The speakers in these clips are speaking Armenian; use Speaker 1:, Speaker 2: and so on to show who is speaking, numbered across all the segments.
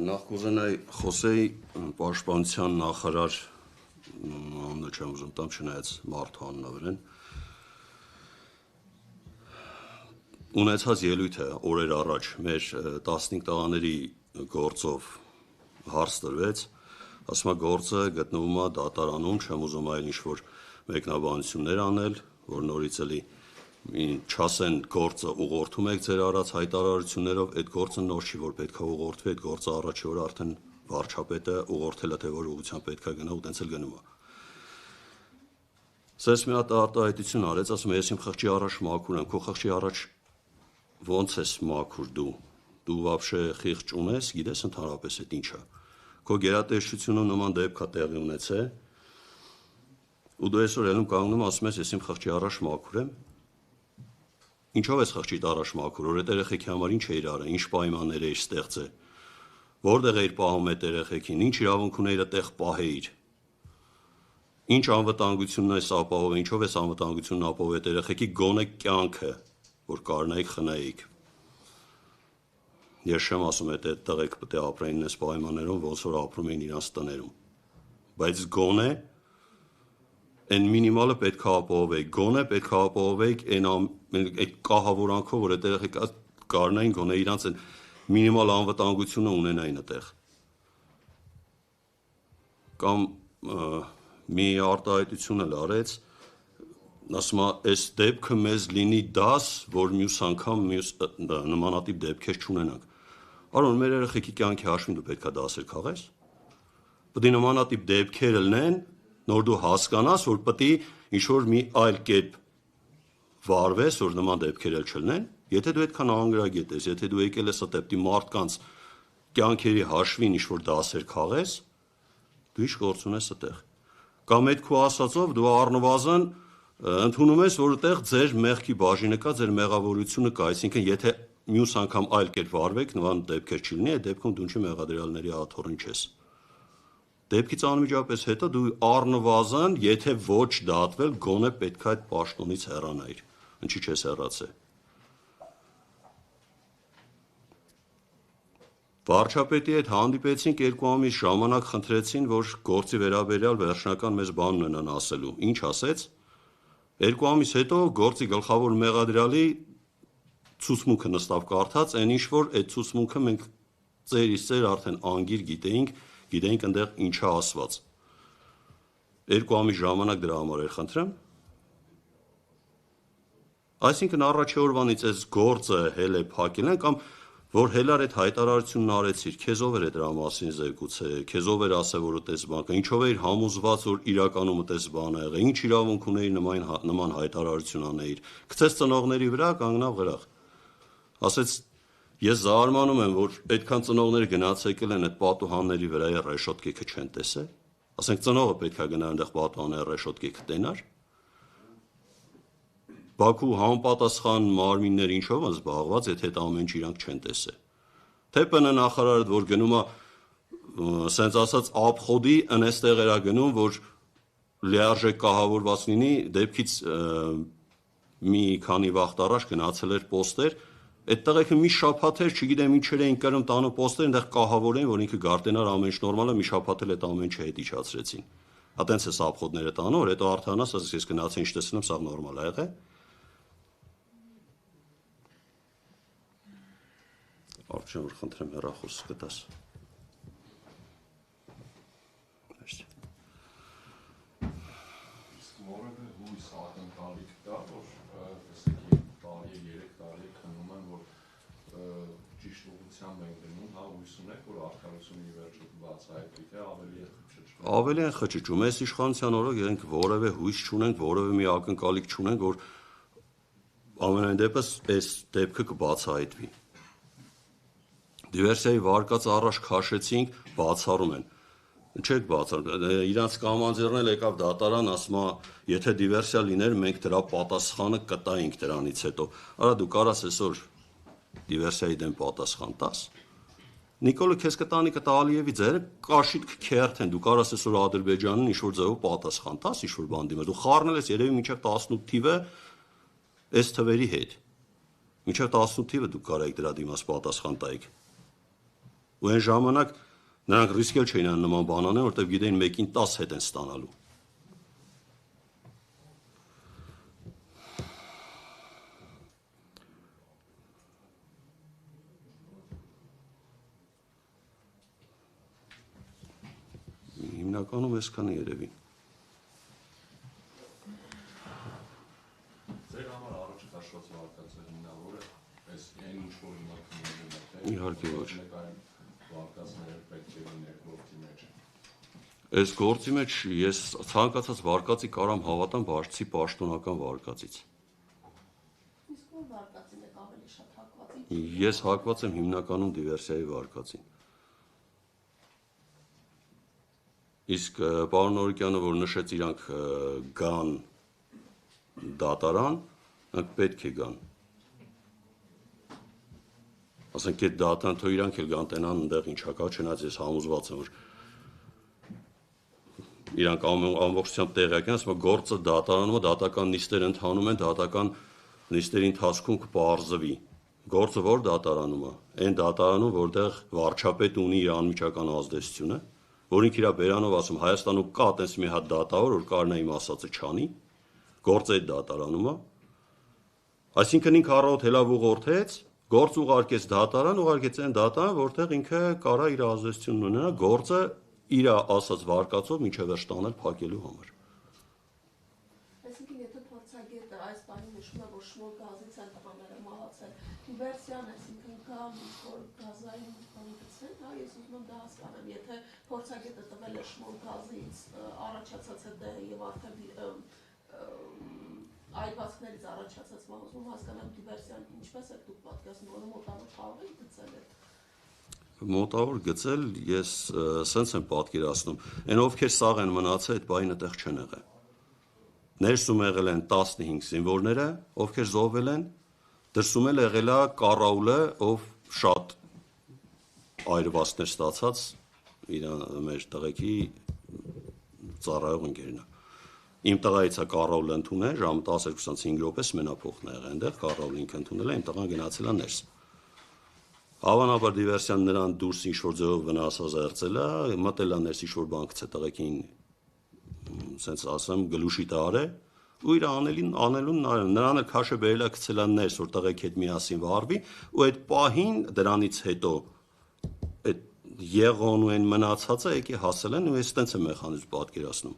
Speaker 1: Նախ կուզենայի խոսեի պաշտպանության նախարար անունը չեմ ուզում տամ, չնայած մարդու անունը ունեցած ելույթը օրեր առաջ մեր 15 տղաների գործով հարց տրվեց, ասում է գործը գտնվում է դատարանում, չեմ ուզում այլ ինչ-որ մեկնաբանություններ անել, որ նորից էլի չասեն գործը ուղղորդում եք ձեր արած հայտարարություններով, այդ գործը նոր չի, որ պետք է ուղղորդվի, այդ գործը առաջի օր արդեն վարչապետը ուղղորդել է, թե որ ուղղությամբ պետք է գնա ու տենց էլ գնում է։ Սես մի հատ արտահայտություն արեց, ասում է ես իմ խղճի առաջ մաքուր եմ, քո խղճի առաջ ոնց ես մաքուր դու вообще խիղճ ունես, գիտես ընդհանրապես այդ ինչ է։ Քո գերատեսչությունը նման դեպք է տեղի ունեցել, ու դու այսօր ելում կանգնում ասում ես ես իմ խղճի առաջ մաքուր եմ։ Ինչով ես խղճիդ առաջ մաքուր, որ այդ երեխեքի համար ինչ էիր արել, ինչ պայմաններ էիր ստեղծել, որտեղ էիր պահում այդ երեխեքին, ինչ իրավունք ունեիր այդտեղ պահեիր, ինչ անվտանգությունն ես ապահովել, ինչով ես անվտանգությունն ապահովել այդ երեխեքի գոնե կյանքը, որ կարողանայիք խնայեիք։ Ես չեմ ասում այդ տղեկ պետք է ապրեին այս պայմաններում, ոնց որ ապրում էին իրանց տներում, բայց գոնե այն մինիմալը պետք է ապահովեիք, գոնե պետք է ապահովեիք այդ կահավորանքով, որ այդ երեխեքը կարողանային գոնե իրանց այն մինիմալ անվտանգությունը ունենային այդտեղ։ Կամ մի արտահայտություն էլ արեց, ասում է, այս դեպքը մեզ լինի դաս, որ մյուս անգամ նմանատիպ դեպքեր չունենանք։ Արոն, մեր երեխեքի կյանքի հաշվին դու պետք է դասեր քաղես։ Պետք է նմանատիպ դեպքեր լինեն, նոր դու հասկանաս, որ պետք է ինչ-որ մի այլ կերպ վարվես, որ նման դեպքեր էլ չլինեն, եթե դու այդքան անգրագետ ես, եթե դու եկել ես այդտեպի մարդկանց կյանքերի հաշվին ինչ-որ դասեր քաղես, դու ինչ գործ ունես այդտեղ։ Կամ այդ քո ասածով դու առնվազն ընդունում ես, որ այդտեղ ձեր մեղքի բաժինը կա, ձեր մեղավորությունը կա, այսինքն եթե մյուս անգամ այլ կերպ վարվեք, նման դեպքեր չի լինի, այդ դեպքում դու ինչի մեղադրյալների աթոռին չես։ Դեպքից անմիջապես հետո դու առնվազն, եթե ոչ դատվել, գոնե պետք է այդ պաշտոնից հեռանայիր, ինչի չես հեռացել։ Վարչապետի հետ հանդիպեցինք, 2 ամիս ժամանակ խնդրեցին, որ գործի վերաբերյալ վերջնական մեզ բան ունենան ասելու։ Ինչ ասեց։ 2 ամիս հետո գործի գլխավոր մեղադրյալի ցուցմունքը նստավ կարդաց, այն ինչ որ այդ ցուցմունքը մենք ծերից ծեր արդեն անգիր գիտեինք այնտեղ ինչ է ասված։ 2 ամիս ժամանակ դրա համար էր խնդրեմ։ Այսինքն առաջի օրվանից այս գործը հել է փակել են կամ որ հելար այդ հայտարարությունն արեցիր, քեզ ով էր դրա մասին զեկուցել, քեզ ով էր ասել, որ այդպես բան կա, ինչով էր համոզված, որ իրականում այդպես բան ա եղել, ինչ իրավունք ունեիր նման հայտարարություն անեիր, գցեց ծնողների վրա, կանգնավ գրախ։ Ասեց ես զարմանում եմ, որ այդքան ծնողները գնացել են այդ պատուհանների վրա ռեշոտկեքը չեն տեսել։ Ասենք ծնողը պետք է գնա այնտեղ պատուհանների ռեշոտկեքը տենար։ Բաքու համապատասխան մարմիններ ինչով են զբաղված, եթե այդ ամեն ինչ իրանք չեն տեսել։ Թե ՊՆ նախարարը, որ գնում է, սենց ասած, աբխոդի ընեստեղ էրա գնում, որ լիարժեք կահավորված լինի, դեպքից մի քանի վաղտ առաջ գնացել էր պոստեր, այդ տղեկը մի շաբաթ էր, չգիտեմ ինչեր էին կրում տանը պոստեր, այնտեղ կահավոր էին, որ ինքը գարտենար ամեն ինչ նորմալ է, մի շաբաթ էլ այդ ամեն ինչը հետ իջացրեցին։ Ատենց էս աբխոդները տանը, որ հետո արդանաս, ասես ես գնացի ինչ տեսնում, սա նորմալ է եղել։ Արդյոք որ խնդրեմ հեռախոս կտաս։
Speaker 2: Իսկ որևէ հույս ակնկալիք կա, որ տեսեք 3 տարի քննում են, որ ճիշտ ուղղությամբ են գնում, հա հույս ունեք, որ արդարությունը ի վերջո կբացահայտվի, թե ավելի է խճճվում։
Speaker 1: Ավելի են խճճում, այս իշխանության օրոք մենք որևէ հույս չունենք, որևէ մի ակնկալիք չունենք, որ ամենայն դեպս այս դեպքը կբացահայտվի։ Դիվերսիայի վարկած առաջ քաշեցինք, բացառում են։ Չեք բացառում, իրանց կամանձերն էլ եկավ դատարան, ասում է, եթե դիվերսիա լիներ, մենք դրա պատասխանը կտայինք դրանից հետո։ Արա դու կարաս այսօր դիվերսիայի դեմ պատասխան տաս։ Նիկոլը քեզ կտանի կտա Ալիևի ձերը կաշիտ կքերթեն, դու կարաս այսօր Ադրբեջանին ինչ-որ ձևով պատասխան տաս, ինչ-որ բան դիմել։ Դու խառնել ես երևի մինչև 18 թիվը այս թվերի հետ։ Մինչև 18 թիվը դու կարող եք դրա դիմաց պատասխան տայիք։ ու այն ժամանակ նրանք ռիսկել չէին անում նման բան անեն, որտեղ գիտեին մեկին 10 հետ են ստանալու։ Հիմնականում այսքանը երևի։
Speaker 2: Ձեր համար առաջ քաշված վարկածը հիմնավոր է, այս այն ինչ որ հիմա քննարկում եք, թե
Speaker 1: Իհարկե ոչ։
Speaker 2: վարկածները պետք է լինեն գործի մեջ։
Speaker 1: Այս գործի մեջ ես ցանկացած վարկածի կարամ հավատամ բարձի պաշտոնական վարկածից։
Speaker 3: Իսկ ո՞ր վարկածին եք ավելի շատ հակված։
Speaker 1: Ես հակված եմ հիմնականում դիվերսիայի վարկածին։ Իսկ պարոն Նորիկյանը, որ նշեց իրանք գան դատարան, նրանք պետք է գան։ Ասենք այդ դատարան, թող իրանք էլ գան տենան այնտեղ ինչա կա, չնայած ես համոզված եմ, որ իրանք ամբողջությամբ տեղյակ են, ասում գործը դատարանում է, դատական նիստեր ընթանում են, դատական նիստերի ընթացքում կպարզվի։ Գործը որ դատարանում է, այն դատարանում, որտեղ վարչապետ ունի իր անմիջական ազդեցությունը, որ ինք իր բերանով ասում Հայաստանում կա այդպես մի հատ դատավոր, որ կարողանա իմ ասածը չանի, գործը այդ դատարանում է։ Այսինքն ինքը առավոտ հելավ ուղղորդեց, գործ ուղարկեց դատարան, ուղարկեց այն դատարան, որտեղ ինքը կարա իր ազդեցությունն ունենա, գործը իր ասած վարկածով մինչև վերջ տանել փակելու համար։
Speaker 3: Այսինքն եթե փորձագետը այս բանի նշում է, որ Շմուլ գազից են տղաները մահացել, դիվերսիան, այսինքն կան որ գազային բանի գցեն, հա, ես ուզում եմ դա հասկանամ, եթե փորձագետը տվել է Շմուլ գազից առաջացած հետը եւ արդեն այրվածքներից առաջացած մահ, ուզում հասկանամ դիվերսիան ինչպես է դուք պատկերացնում, որ մոտավոր խաղ եք գցել է։
Speaker 1: Մոտավոր գծել ես սենց եմ պատկերացնում, այն ովքեր սաղ են մնացել, այդ բանը այդտեղ չեն եղել։ Ներսում եղել են 15 զինվորները, ովքեր զոհվել են, դրսում էլ եղել է կառաուլը, ով շատ այրվածքներ ստացած իր մեր տղեկի ծառայող ընկերն է։ Իմ տղայից է կառաուլը ընդունել, ժամը 12:25 րոպե սմենափոխն է եղել այնտեղ, կառաուլը ինքը ընդունել է, իմ տղան գնացել է ներս։ Հավանաբար դիվերսիան նրան դուրս ինչ-որ ձևով վնասազերծել է, մտել է ներս ինչ-որ բան գցել տղեկին, սենց ասեմ, գլուշի տարե, ու իր անելուն նրան էլ քաշը բերել է գցել է ներս, որ տղեկի հետ միասին վառվի, ու այդ պահին դրանից հետո այդ եղոն ու այն մնացածը եկի հասել են, ու ես տենց եմ մեխանիզմ պատկերացնում։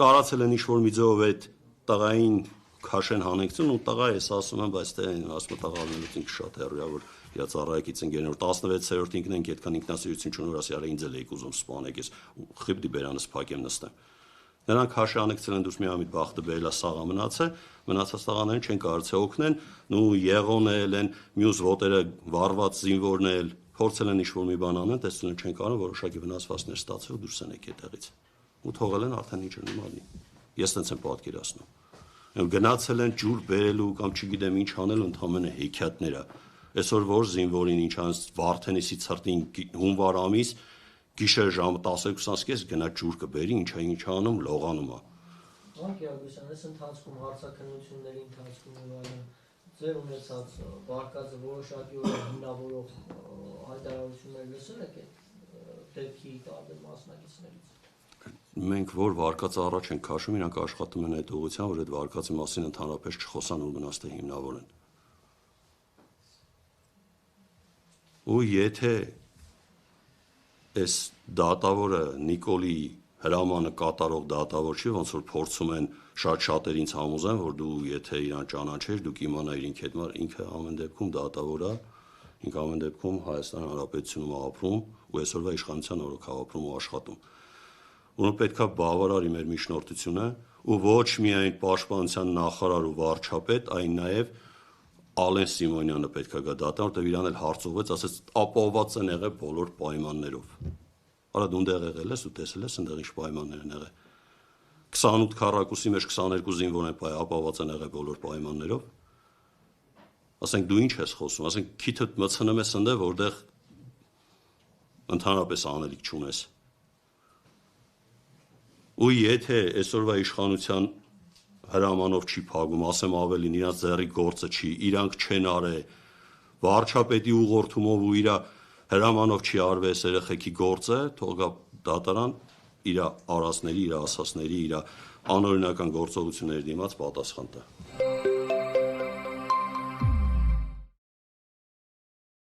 Speaker 1: Կարացել են ինչ-որ մի ձևով այդ տղային քաշեն հանեցին, ու տղա ես ասում եմ, բայց դե ասում եմ տղա ինձ ինքը շատ հեռու է, որ իր ծառայեկից ընկերներ 16-րդ ինքն ենք այդքան ինքնասիրություն չունի, որ ասի արա ինձ էլ եք ուզում սպանեք, ես խիպտի բերանս փակեմ նստեմ։ Նրանք քաշը անեկցել են դուրս միամիտ բախտը բերել է սաղը մնացած տղաներին չեն կարծել օգնեն, ու եղոնել են, մյուս ոտերը վառված զինվորներ էլ փորձել են ինչ-որ մի բան անեն, տեսնում չեն կարող որոշակի վնասվածքներ ստացել ու դուրս են եկել այդտեղից։ Ու թողել են արդեն ինչ նոմալի։ Ես տենց եմ պատկերացնում։ Գնացել են ջուր բերելու կամ չգիտեմ ինչ անելու ընդհանրապես հեքիաթները։ Այսօր որ զինվորին ինչ անց Վարդենիսի ցրտին հունվար ամիս գիշեր ժամը 12:20 գնա ջուր կբերի, ինչ անում, լողանում է։
Speaker 4: Անկի Արգուսյան, այս ընթացքում հարցաքննությունների ընթացքում եւ այլն ձեր ունեցած վարկածը որոշակիորեն հիմնավորող հայտարարություններ լսել եք դեպքի տարբեր մասնակիցներից։
Speaker 1: Մենք որ վարկածը առաջ ենք քաշում, իրանք աշխատում են այդ ուղղությամբ, որ այդ վարկածի մասին ընդհանրապես չխոսան ու գնաց թե հիմնավորեն։ Ու եթե այս դատավորը Նիկոլի հրամանը կատարող դատավոր չի, ոնց որ փորձում են շատ-շատեր ինձ համոզեն, որ դու եթե իրան ճանաչես, դու կիմանայիր ինքը ամեն դեպքում դատավոր է, ինքը ամեն դեպքում Հայաստան Հանրապետությունում ապրում ու այսօրվա իշխանության օրոք ապրում ու աշխատում։ Որոնք պետքա բավարարի մեր միջնորդությունը ու ոչ միայն պաշտպանության նախարար ու վարչապետ, այլ նաև Ալեն Սիմոնյանը պետքա գա դատան, որտեղ իրան էլ հարցուվեց, ասեց ապահովված են եղել բոլոր պայմաններով։ Արա դու ընդեղ եղել ես ու տեսել ես ընդեղ ինչ պայմաններ են եղել։ 28 քառակուսի մեջ 22 զինվոր են ապահովված են եղել բոլոր պայմաններով։ Ասենք դու ինչ ես խոսում, ասենք քիթդ մցնում ես ընդեղ, որտեղ ընդհանրապես անելիք չունես։ Ու եթե այսօրվա իշխանության հրամանով չի փակում, ասեմ ավելին, իրանց ձեռի գործը չի, իրանք չեն արել, վարչապետի ուղղորդումով ու իր հրամանով չի արվի այս երեխեքի գործը, թող գա դատարան իր արածների, իր ասածների, իր անօրինական գործողությունների դիմաց պատասխան տա։